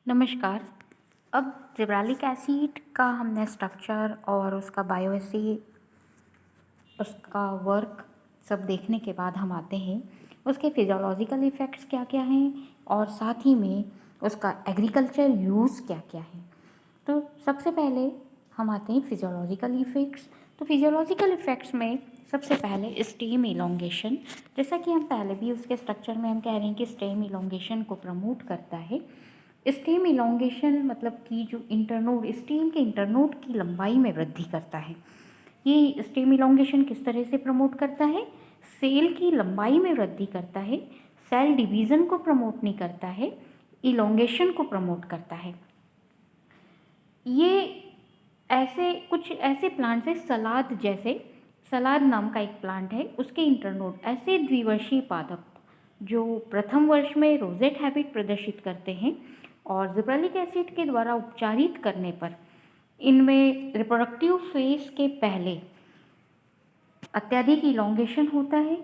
नमस्कार। अब ज़िबरेलिक एसिड का हमने स्ट्रक्चर और उसका बायोएसी उसका वर्क सब देखने के बाद हम आते हैं उसके फिज़ियोलॉजिकल इफ़ेक्ट्स क्या-क्या हैं और साथ ही में उसका एग्रीकल्चर यूज़ क्या-क्या है। तो सबसे पहले हम आते हैं फिज़ियोलॉजिकल इफ़ेक्ट्स। तो फिज़ियोलॉजिकल इफ़ेक्ट्स में सबसे पहले स्टेम इलॉन्गेशन, जैसा कि हम पहले भी उसके स्ट्रक्चर में हम कह रहे हैं कि स्टेम इलॉन्गेशन को प्रमोट करता है। स्टेम इलॉन्गेशन मतलब कि जो इंटरनोड स्टेम के इंटरनोड की लंबाई में वृद्धि करता है। ये स्टेम इलॉन्गेशन किस तरह से प्रमोट करता है? सेल की लंबाई में वृद्धि करता है, सेल डिवीज़न को प्रमोट नहीं करता है, इलॉन्गेशन को प्रमोट करता है। ये ऐसे कुछ ऐसे प्लांट्स हैं सलाद जैसे, सलाद नाम का एक प्लांट है, उसके इंटरनोड ऐसे द्विवर्षीय पादप जो प्रथम वर्ष में रोजेट हैबिट प्रदर्शित करते हैं और ज़िबरेलिक एसिड के द्वारा उपचारित करने पर इनमें रिप्रोडक्टिव फेज के पहले अत्यधिक इलॉन्गेशन होता है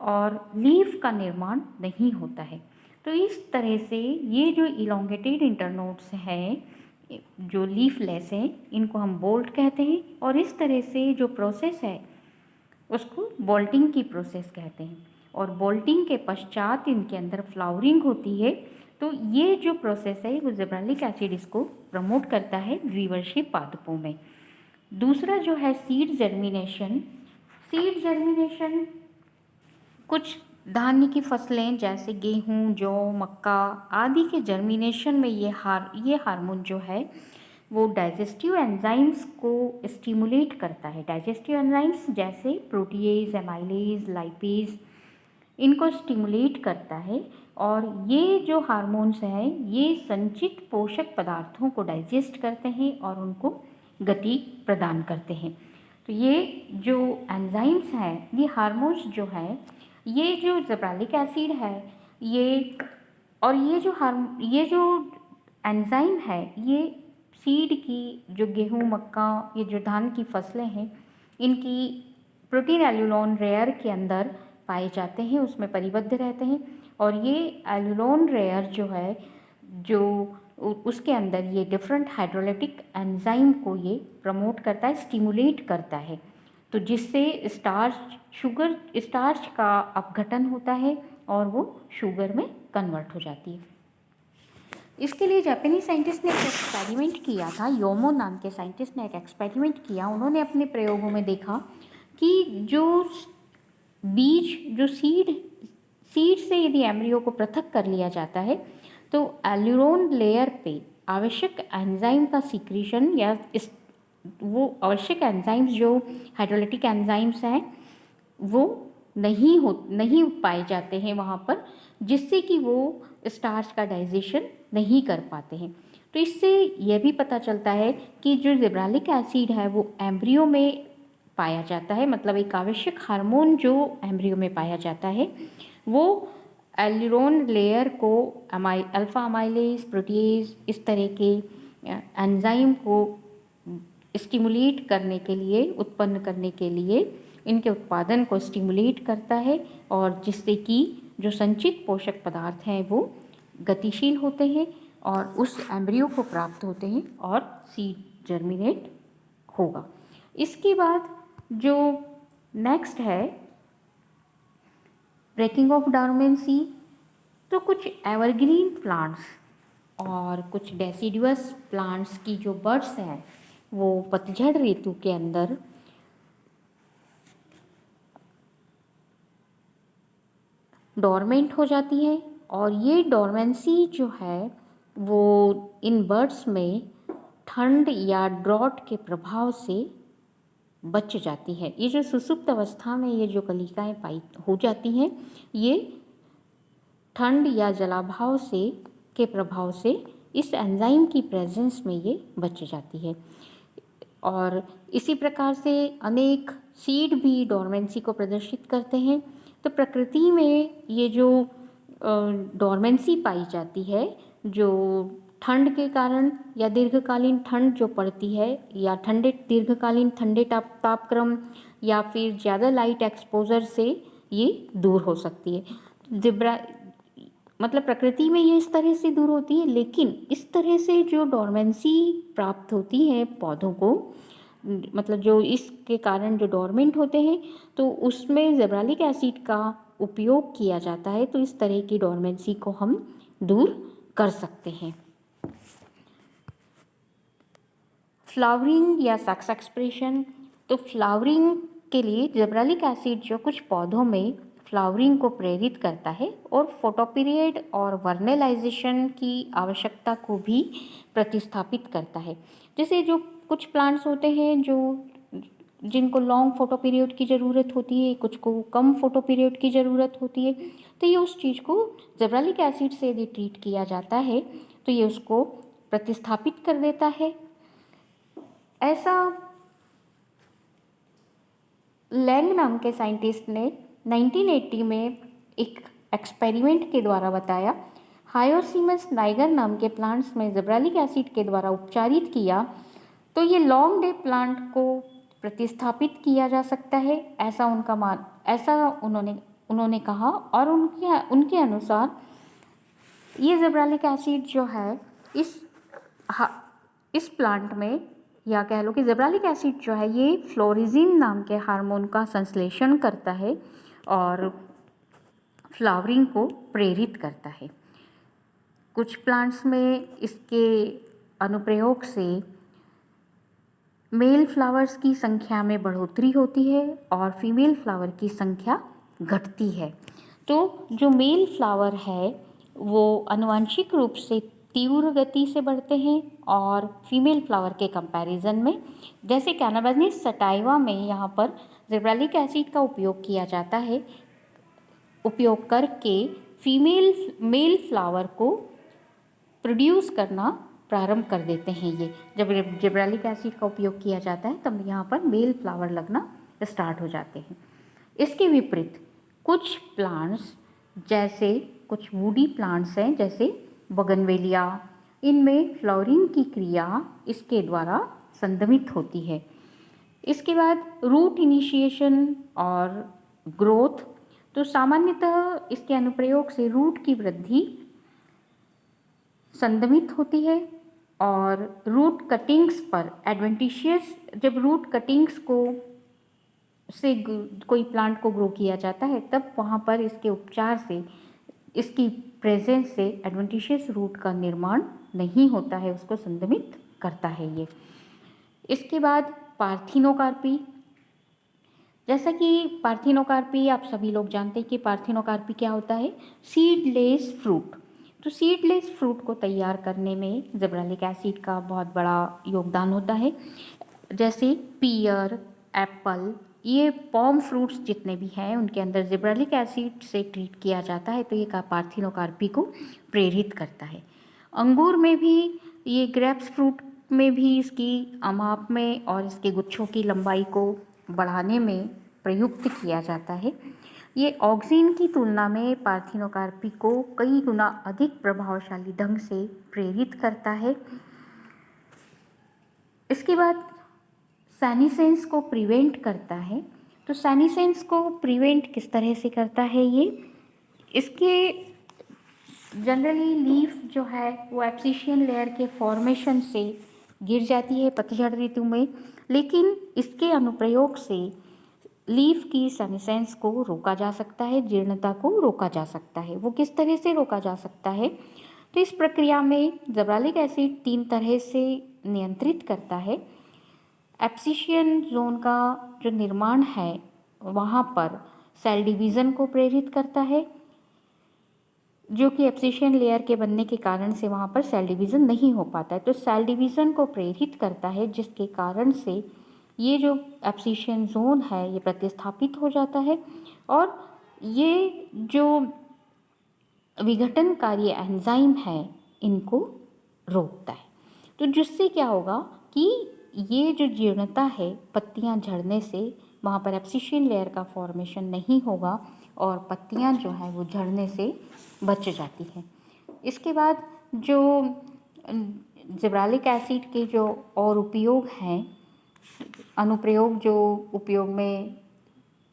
और लीफ का निर्माण नहीं होता है। तो इस तरह से ये जो इलॉन्गेटेड इंटरनोड्स हैं जो लीफलेस हैं, इनको हम बोल्ट कहते हैं और इस तरह से जो प्रोसेस है उसको बोल्टिंग की प्रोसेस कहते हैं और बोल्टिंग के पश्चात इनके अंदर फ्लावरिंग होती है। तो ये जो प्रोसेस है वो ज़िबरेलिक एसिड इसको प्रमोट करता है द्विवर्षीय पादपों में। दूसरा जो है सीड जर्मिनेशन। सीड जर्मिनेशन कुछ धान्य की फसलें जैसे गेहूँ, जौ, मक्का आदि के जर्मिनेशन में ये हार्मोन जो है वो डाइजेस्टिव एंजाइम्स को स्टिमुलेट करता है। डाइजेस्टिव एंजाइम्स जैसे प्रोटीएज, एमाइलेज, लाइपेज इनको स्टिमुलेट करता है और ये जो हार्मोन्स हैं ये संचित पोषक पदार्थों को डाइजेस्ट करते हैं और उनको गति प्रदान करते हैं। तो ये जो एंजाइम्स हैं, ये हार्मोन्स जो हैं, ये जो ज़िबरेलिक एसिड है ये और ये जो एंजाइम है ये सीड की जो गेहूँ, मक्का ये जो धान की फसलें हैं इनकी प्रोटीन एल्यूलोन रेयर के अंदर पाए जाते हैं, उसमें परिबद्ध रहते हैं और ये एल्यूलोन रेयर जो है जो उसके अंदर ये डिफरेंट हाइड्रोलिटिक एंजाइम को ये प्रमोट करता है, स्टिमुलेट करता है। तो जिससे स्टार्च का अपघटन होता है और वो शुगर में कन्वर्ट हो जाती है। इसके लिए जापानी साइंटिस्ट ने एक एक्सपेरिमेंट किया था, योमो नाम के साइंटिस्ट ने एक एक्सपेरिमेंट किया। उन्होंने अपने प्रयोगों में देखा कि जो बीज जो सीड से यदि एम्ब्रियो को पृथक कर लिया जाता है तो एल्यूरोन लेयर पे आवश्यक एंजाइम का सीक्रेशन या वो आवश्यक एंजाइम्स जो हाइड्रोलिटिक एंजाइम्स हैं वो नहीं पाए जाते हैं वहाँ पर, जिससे कि वो स्टार्च का डाइजेशन नहीं कर पाते हैं। तो इससे यह भी पता चलता है कि जो ज़िबरेलिक एसिड है वो एम्ब्रियो में पाया जाता है, मतलब एक आवश्यक हार्मोन जो एम्ब्रियो में पाया जाता है वो एल्यूरोन लेयर को अल्फा अमाइलेज, प्रोटीएज इस तरह के एंजाइम को स्टिमुलेट करने के लिए, उत्पन्न करने के लिए इनके उत्पादन को स्टिमुलेट करता है और जिससे कि जो संचित पोषक पदार्थ हैं वो गतिशील होते हैं और उस एम्ब्रियो को प्राप्त होते हैं और सीड जर्मिनेट होगा। इसके बाद जो नेक्स्ट है ब्रेकिंग ऑफ डॉर्मेंसी। तो कुछ एवरग्रीन प्लांट्स और कुछ डेसिडुअस प्लांट्स की जो बर्ड्स हैं वो पतझड़ ऋतु के अंदर डोरमेंट हो जाती हैं और ये डोरमेंसी जो है वो इन बर्ड्स में ठंड या ड्रॉट के प्रभाव से बच जाती है। ये जो सुसुप्त अवस्था में ये जो कलिकाएं पाई हो जाती हैं ये ठंड या जलाभाव से के प्रभाव से इस एंजाइम की प्रेजेंस में ये बच जाती है और इसी प्रकार से अनेक सीड भी डोरमेंसी को प्रदर्शित करते हैं। तो प्रकृति में ये जो डोरमेंसी पाई जाती है जो ठंड के कारण या दीर्घकालीन ठंड जो पड़ती है या दीर्घकालीन ठंडे तापक्रम या फिर ज़्यादा लाइट एक्सपोजर से ये दूर हो सकती है। मतलब प्रकृति में ये इस तरह से दूर होती है, लेकिन इस तरह से जो डोरमेंसी प्राप्त होती है पौधों को, मतलब जो इसके कारण जो डोरमेंट होते हैं, तो उसमें ज़ेब्रालिक एसिड का उपयोग किया जाता है। तो इस तरह की डोरमेंसी को हम दूर कर सकते हैं। फ्लावरिंग या सक्स एक्सप्रेशन, तो फ्लावरिंग के लिए ज़ेब्रालिक एसिड जो कुछ पौधों में फ्लावरिंग को प्रेरित करता है और फोटोपीरियड और वर्नलाइजेशन की आवश्यकता को भी प्रतिस्थापित करता है। जैसे जो कुछ प्लांट्स होते हैं जो जिनको लॉन्ग फोटो पीरियड की ज़रूरत होती है, कुछ को कम फोटो पीरियड की ज़रूरत होती है, तो ये उस चीज़ को ज़ेब्रालिक एसिड से यदि ट्रीट किया जाता है तो ये उसको प्रतिस्थापित कर देता है। ऐसा लैंग नाम के साइंटिस्ट ने 1980 में एक एक्सपेरिमेंट के द्वारा बताया। हायोसिमस नाइगर नाम के प्लांट्स में ज़ेब्रालिक एसिड के द्वारा उपचारित किया तो ये लॉन्ग डे प्लांट को प्रतिस्थापित किया जा सकता है, ऐसा उन्होंने कहा। और उनके अनुसार ये ज़ेब्रालिक एसिड जो है इस प्लांट में, या कह लो कि ज़ेब्रालिक एसिड जो है ये फ्लोरिजिन नाम के हार्मोन का संश्लेषण करता है और फ्लावरिंग को प्रेरित करता है। कुछ प्लांट्स में इसके अनुप्रयोग से मेल फ्लावर्स की संख्या में बढ़ोतरी होती है और फीमेल फ्लावर की संख्या घटती है। तो जो मेल फ्लावर है वो आनुवंशिक रूप से तीव्र गति से बढ़ते हैं और फीमेल फ्लावर के कंपैरिजन में, जैसे कैनाबिस सटाइवा में यहाँ पर ज़ेब्रालिक एसिड का उपयोग किया जाता है, उपयोग करके मेल फ्लावर को प्रोड्यूस करना प्रारंभ कर देते हैं। ये जब ज़ेब्रालिक एसिड का उपयोग किया जाता है तब यहाँ पर मेल फ्लावर लगना स्टार्ट हो जाते हैं। इसके विपरीत कुछ प्लांट्स, जैसे कुछ वुडी प्लांट्स हैं जैसे बोगनवेलिया, इनमें फ्लावरिंग की क्रिया इसके द्वारा संदमित होती है। इसके बाद रूट इनिशिएशन और ग्रोथ, तो सामान्यतः इसके अनुप्रयोग से रूट की वृद्धि संदमित होती है और रूट कटिंग्स पर एडवेंटिशियस, जब रूट कटिंग्स को से कोई प्लांट को ग्रो किया जाता है तब वहाँ पर इसके उपचार से, इसकी प्रेजेंस से एडवेंटिशियस रूट का निर्माण नहीं होता है, उसको संदमित करता है ये। इसके बाद पार्थिनोकार्पी, जैसा कि पार्थिनोकार्पी आप सभी लोग जानते हैं कि पार्थिनोकार्पी क्या होता है, सीडलेस फ्रूट। तो सीडलेस फ्रूट को तैयार करने में ज़ेब्रालिक एसिड का बहुत बड़ा योगदान होता है। जैसे पियर, एप्पल, ये पॉम फ्रूट्स जितने भी हैं उनके अंदर ज़ेब्रालिक एसिड से ट्रीट किया जाता है तो ये पार्थिनोकार्पी को प्रेरित करता है। अंगूर में भी, ये ग्रेप्स फ्रूट में भी इसकी अमाप में और इसके गुच्छों की लंबाई को बढ़ाने में प्रयुक्त किया जाता है। ये ऑक्सिन की तुलना में पार्थिनोकार्पी को कई गुना अधिक प्रभावशाली ढंग से प्रेरित करता है। इसके बाद सेनिसेंस को प्रिवेंट करता है। तो सेनिसेंस को प्रिवेंट किस तरह से करता है ये, इसके जनरली लीफ जो है वो एब्सिशियन लेयर के फॉर्मेशन से गिर जाती है पतझड़ ऋतु में, लेकिन इसके अनुप्रयोग से लीफ की सेनिसेंस को रोका जा सकता है, जीर्णता को रोका जा सकता है। वो किस तरह से रोका जा सकता है, तो इस प्रक्रिया में ज़ेब्रालिक एसिड 3 तरह से नियंत्रित करता है। एब्सिशियन जोन का जो निर्माण है वहाँ पर सेल डिवीज़न को प्रेरित करता है, जो कि एब्सिशियन लेयर के बनने के कारण से वहाँ पर सेल डिवीज़न नहीं हो पाता है। तो सेल डिवीज़न को प्रेरित करता है जिसके कारण से ये जो एब्सिशियन जोन है ये प्रतिस्थापित हो जाता है और ये जो विघटनकारी एंजाइम है इनको रोकता है। तो जिससे क्या होगा कि ये जो जीर्णता है पत्तियां झड़ने से, वहाँ पर एब्सिशियन लेयर का फॉर्मेशन नहीं होगा और पत्तियां जो हैं वो झड़ने से बच जाती हैं। इसके बाद जो ज़ेब्रालिक एसिड के जो और उपयोग हैं, अनुप्रयोग जो उपयोग में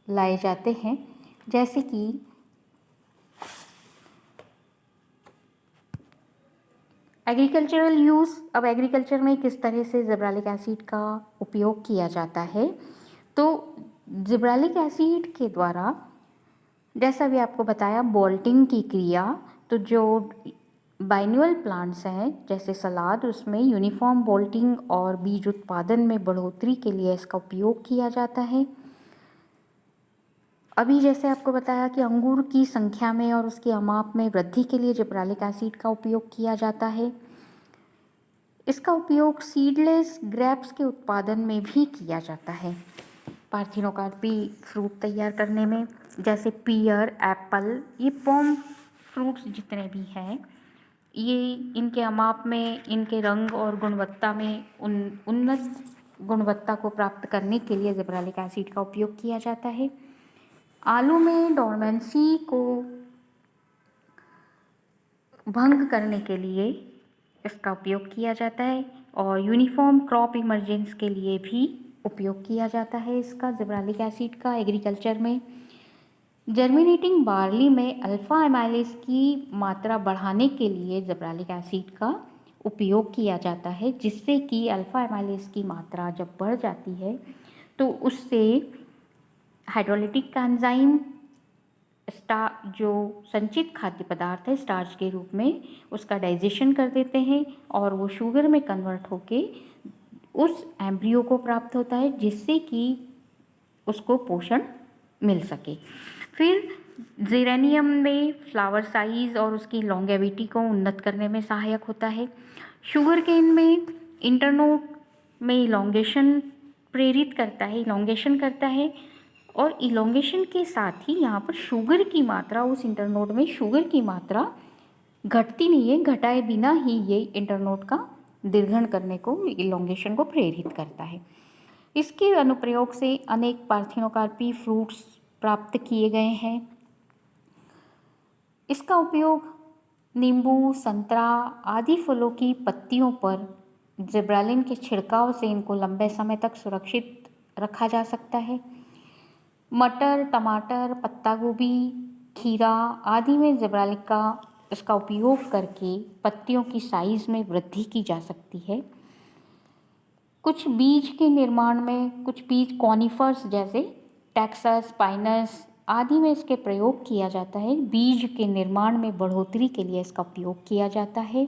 लाए जाते हैं, जैसे कि एग्रीकल्चरल यूज़, अब एग्रीकल्चर में किस तरह से जिब्रेलिक एसिड का उपयोग किया जाता है। तो जिब्रेलिक एसिड के द्वारा, जैसा भी आपको बताया, बोल्टिंग की क्रिया, तो जो बाइन्युअल प्लांट्स हैं जैसे सलाद, उसमें यूनिफॉर्म बोल्टिंग और बीज उत्पादन में बढ़ोतरी के लिए इसका उपयोग किया जाता है। अभी जैसे आपको बताया कि अंगूर की संख्या में और उसकी अमाप में वृद्धि के लिए जिब्रेलिक एसिड का उपयोग किया जाता है। इसका उपयोग सीडलेस ग्रेप्स के उत्पादन में भी किया जाता है, पार्थिनोकार्पी फ्रूट तैयार करने में, जैसे पियर, एप्पल, ये पॉम फ्रूट्स जितने भी हैं, ये इनके अमाप में, इनके रंग और गुणवत्ता में उन्नत गुणवत्ता को प्राप्त करने के लिए जिब्रेलिक एसिड का उपयोग किया जाता है। आलू में डोरमेंसी को भंग करने के लिए इसका उपयोग किया जाता है, और यूनिफॉर्म क्रॉप इमर्जेंस के लिए भी उपयोग किया जाता है इसका, जिब्रेलिक एसिड का, एग्रीकल्चर में। जर्मिनेटिंग बार्ली में अल्फ़ा एमाइलेज की मात्रा बढ़ाने के लिए जिब्रेलिक एसिड का उपयोग किया जाता है, जिससे कि अल्फ़ा एमाइलेज की मात्रा जब बढ़ जाती है तो उससे हाइड्रोलिटिक एंजाइम जो संचित खाद्य पदार्थ है स्टार्च के रूप में, उसका डाइजेशन कर देते हैं और वो शुगर में कन्वर्ट होके उस एम्ब्रियो को प्राप्त होता है, जिससे कि उसको पोषण मिल सके। फिर जेरेनियम में फ्लावर साइज और उसकी लॉन्गेविटी को उन्नत करने में सहायक होता है। शुगर केन में इंटरनोड में इलोंगेशन करता है, और इलोंगेशन के साथ ही यहाँ पर शुगर की मात्रा, उस इंटरनोड में शुगर की मात्रा घटती नहीं है, घटाए बिना ही ये इंटरनोड का दीर्घन करने को, इलोंगेशन को प्रेरित करता है। इसके अनुप्रयोग से अनेक पार्थिनोकार्पी फ्रूट्स प्राप्त किए गए हैं। इसका उपयोग नींबू, संतरा आदि फलों की पत्तियों पर जिब्रेलिन के छिड़काव से इनको लंबे समय तक सुरक्षित रखा जा सकता है। मटर, टमाटर, पत्ता गोभी, खीरा आदि में जिब्रेलिक का इसका उपयोग करके पत्तियों की साइज़ में वृद्धि की जा सकती है। कुछ बीज के निर्माण में, कुछ बीज कॉनिफर्स जैसे टेक्सस, पाइनस आदि में इसके प्रयोग किया जाता है। बीज के निर्माण में बढ़ोतरी के लिए इसका उपयोग किया जाता है।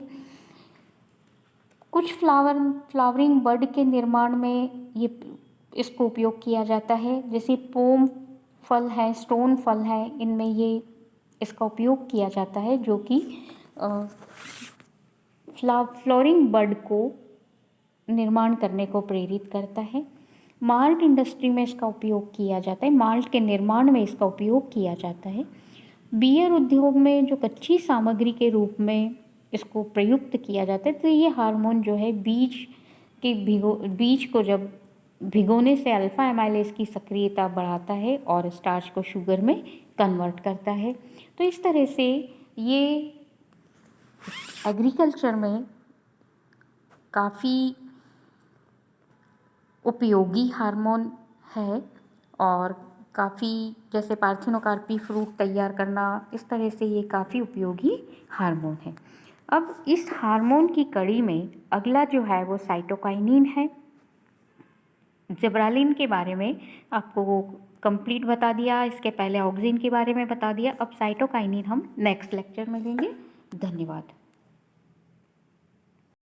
कुछ फ्लावरिंग बर्ड के निर्माण में ये इसको उपयोग किया जाता है, जैसे पोम फल है, स्टोन फल है, इनमें ये इसका उपयोग किया जाता है, जो कि फ्लावरिंग बर्ड को निर्माण करने को प्रेरित करता है। माल्ट इंडस्ट्री में इसका उपयोग किया जाता है, माल्ट के निर्माण में इसका उपयोग किया जाता है। बियर उद्योग में जो कच्ची सामग्री के रूप में इसको प्रयुक्त किया जाता है, तो ये हार्मोन जो है बीज को जब भिगोने से अल्फ़ा एमाइलेज की सक्रियता बढ़ाता है और स्टार्च को शुगर में कन्वर्ट करता है। तो इस तरह से ये एग्रीकल्चर में काफ़ी उपयोगी हार्मोन है, और काफ़ी, जैसे पार्थिनोकार्पी फ्रूट तैयार करना, इस तरह से ये काफ़ी उपयोगी हार्मोन है। अब इस हार्मोन की कड़ी में अगला जो है वो साइटोकाइनिन है। जिब्रेलिन के बारे में आपको वो कंप्लीट बता दिया, इसके पहले ऑक्सिन के बारे में बता दिया। अब साइटोकाइनिन हम नेक्स्ट लेक्चर में लेंगे। धन्यवाद।